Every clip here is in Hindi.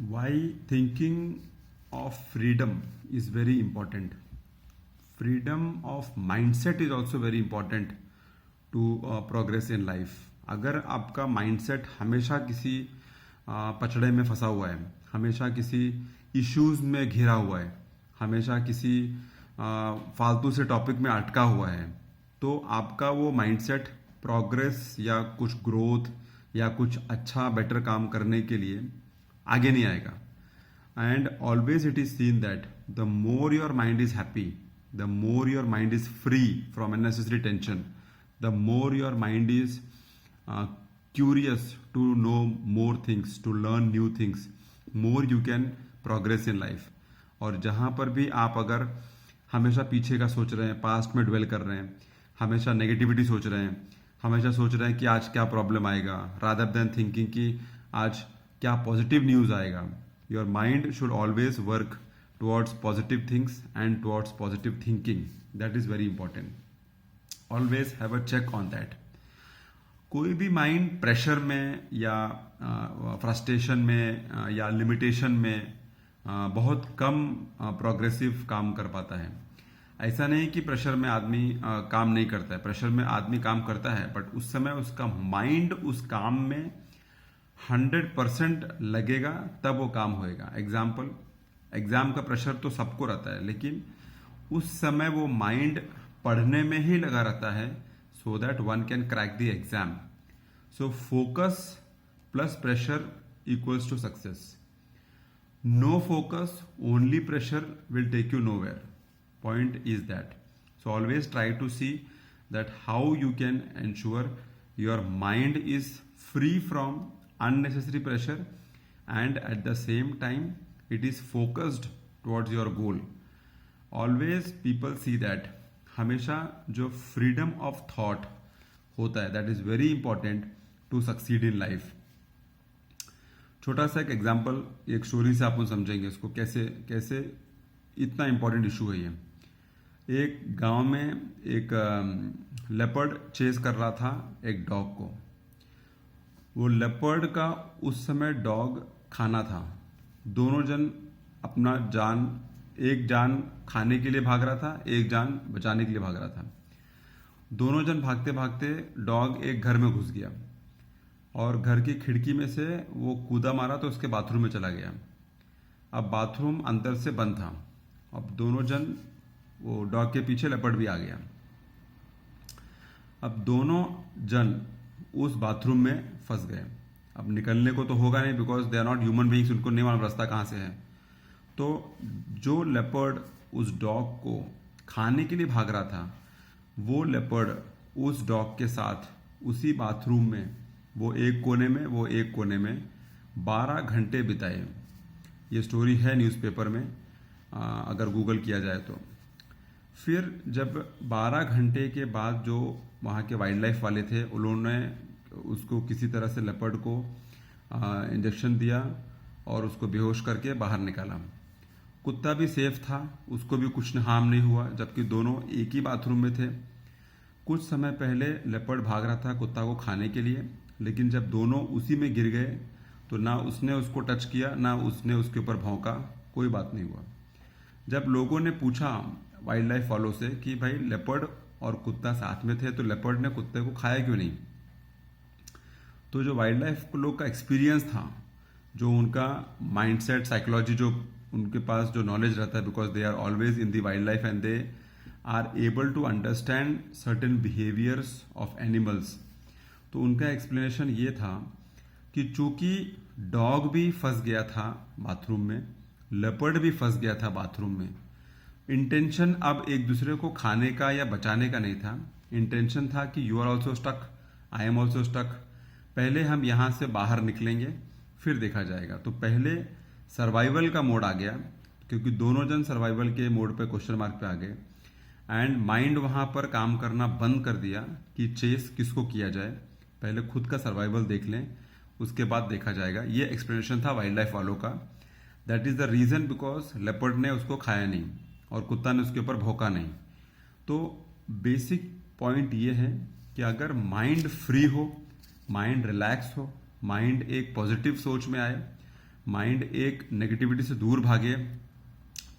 Why thinking of freedom is very important. Freedom of mindset is also very important to progress in life. अगर आपका माइंडसेट हमेशा किसी पचड़े में फंसा हुआ है, हमेशा किसी इश्यूज में घिरा हुआ है, हमेशा किसी फालतू से टॉपिक में अटका हुआ है, तो आपका वो माइंडसेट प्रोग्रेस या कुछ ग्रोथ या कुछ अच्छा बेटर काम करने के लिए आगे नहीं आएगा. And always it is seen that the more your mind is happy, the more your mind is free from unnecessary tension, the more your mind is curious to know more things, to learn new things, more you can progress in life. और जहाँ पर भी आप अगर हमेशा पीछे का सोच रहे हैं, पास्ट में ड्वेल कर रहे हैं, हमेशा नेगेटिविटी सोच रहे हैं, हमेशा सोच रहे हैं कि आज क्या प्रॉब्लम आएगा, रादर देन थिंकिंग कि आज क्या पॉजिटिव न्यूज़ आएगा. Your mind should always work towards positive things and towards positive thinking. That is very important. Always have a check on that. कोई भी माइंड प्रेशर में या फ्रस्ट्रेशन में या लिमिटेशन में बहुत कम प्रोग्रेसिव काम कर पाता है. ऐसा नहीं कि प्रेशर में आदमी काम नहीं करता है, प्रेशर में आदमी काम करता है, बट उस समय उसका माइंड उस काम में 100% लगेगा तब वो काम होएगा. एग्जाम का प्रेशर तो सबको रहता है, लेकिन उस समय वो माइंड पढ़ने में ही लगा रहता है so that one can crack the exam. So focus plus pressure equals to success. No focus, only pressure will take you nowhere. Point is that. So always try to see that how you can ensure your mind is free from unnecessary pressure and at the same time it is focused towards your goal. Always people see that हमेशा जो फ्रीडम ऑफ थॉट होता है that is very important to succeed in life. छोटा सा एक एग्जांपल, एक स्टोरी से आप समझेंगे इसको कैसे कैसे इतना इंपॉर्टेंट इशू है ये. एक गांव में एक लेपर्ड चेस कर रहा था एक डॉग को. वो लेपर्ड का उस समय डॉग खाना था. दोनों जन अपना एक जान खाने के लिए भाग रहा था, एक जान बचाने के लिए भाग रहा था. दोनों जन भागते भागते डॉग एक घर में घुस गया और घर की खिड़की में से वो कूदा मारा तो उसके बाथरूम में चला गया. अब बाथरूम अंदर से बंद था. अब दोनों जन, वो डॉग के पीछे लेपर्ड भी आ गया. अब दोनों जन उस बाथरूम में फंस गए. अब निकलने को तो होगा नहीं, because they are not human beings, उनको नहीं मालूम रास्ता कहाँ से है. तो जो लेपर्ड उस डॉग को खाने के लिए भाग रहा था, वो लेपर्ड उस डॉग के साथ उसी बाथरूम में, वो एक कोने में 12 घंटे बिताए. ये स्टोरी है न्यूज़पेपर में, अगर गूगल किया जाए तो. फिर जब 12 घंटे के बाद जो वहाँ के वाइल्ड लाइफ वाले थे, उन्होंने उसको किसी तरह से लेपर्ड को इंजेक्शन दिया और उसको बेहोश करके बाहर निकाला. कुत्ता भी सेफ था, उसको भी कुछ हार्म नहीं हुआ, जबकि दोनों एक ही बाथरूम में थे. कुछ समय पहले लेपर्ड भाग रहा था कुत्ता को खाने के लिए, लेकिन जब दोनों उसी में गिर गए तो ना उसने उसको टच किया, ना उसने उसके ऊपर भौंका, कोई बात नहीं हुआ. जब लोगों ने पूछा वाइल्ड लाइफ वालों से कि भाई लेपर्ड और कुत्ता साथ में थे तो लेपर्ड ने कुत्ते को खाया क्यों नहीं, तो जो वाइल्ड लाइफ लोग का एक्सपीरियंस था, जो उनका माइंडसेट, साइकोलॉजी, जो उनके पास जो नॉलेज रहता है, because they are always in the wild life and they are able to understand certain behaviours of animals. तो उनका एक्सप्लेनेशन ये था कि चूंकि डॉग भी फंस गया था बाथरूम में, लेपर्ड भी फंस गया था बाथरूम में, इंटेंशन अब एक दूसरे को खाने का या बचाने का नहीं था. इंटेंशन था कि you are also stuck, I am also stuck, पहले हम यहां से बाहर निकलेंगे फिर देखा जाएगा. तो पहले सर्वाइवल का मोड आ गया, क्योंकि दोनों जन सर्वाइवल के मोड पे क्वेश्चन मार्क पे आ गए. एंड माइंड वहां पर काम करना बंद कर दिया कि चेस किसको किया जाए, पहले खुद का सर्वाइवल देख लें, उसके बाद देखा जाएगा. ये एक्सप्लेनेशन था वाइल्ड लाइफ वालों का. That is the reason because leopard ने उसको खाया नहीं और कुत्ता ने उसके ऊपर भौंका नहीं. तो बेसिक पॉइंट ये है कि अगर माइंड फ्री हो, माइंड रिलैक्स हो, माइंड एक पॉजिटिव सोच में आए, माइंड एक नेगेटिविटी से दूर भागे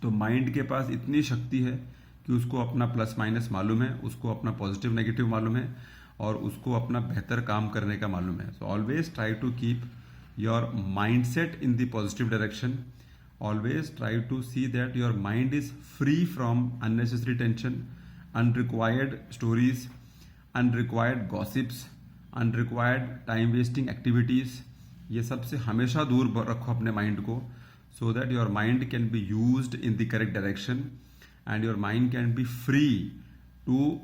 तो माइंड के पास इतनी शक्ति है कि उसको अपना प्लस माइनस मालूम है, उसको अपना पॉजिटिव नेगेटिव मालूम है और उसको अपना बेहतर काम करने का मालूम है. So always try to keep your mind set in the positive direction. Always try to see that your mind is free from unnecessary tension, unrequired stories, unrequired gossips, unrequired time wasting activities. ये सब से हमेशा दूर रखो अपने माइंड को, so that your mind can be used in the correct direction and your mind can be free to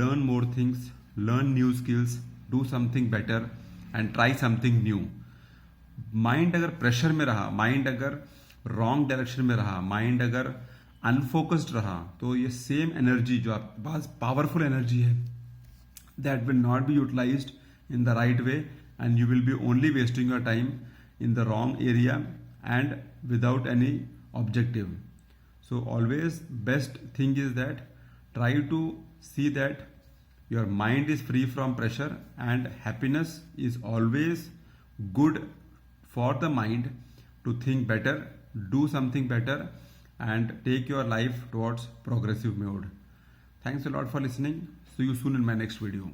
learn more things, learn new skills, do something better and try something new. Mind अगर प्रेशर में रहा, माइंड अगर रॉन्ग डायरेक्शन में रहा, माइंड अगर अनफोकस्ड रहा, तो ये सेम एनर्जी जो आपके पास पावरफुल एनर्जी है, that will not be utilised in the right way and you will be only wasting your time in the wrong area and without any objective. So always best thing is that try to see that your mind is free from pressure and happiness is always good for the mind to think better, do something better and take your life towards progressive mode. Thanks a lot for listening. See you soon in my next video.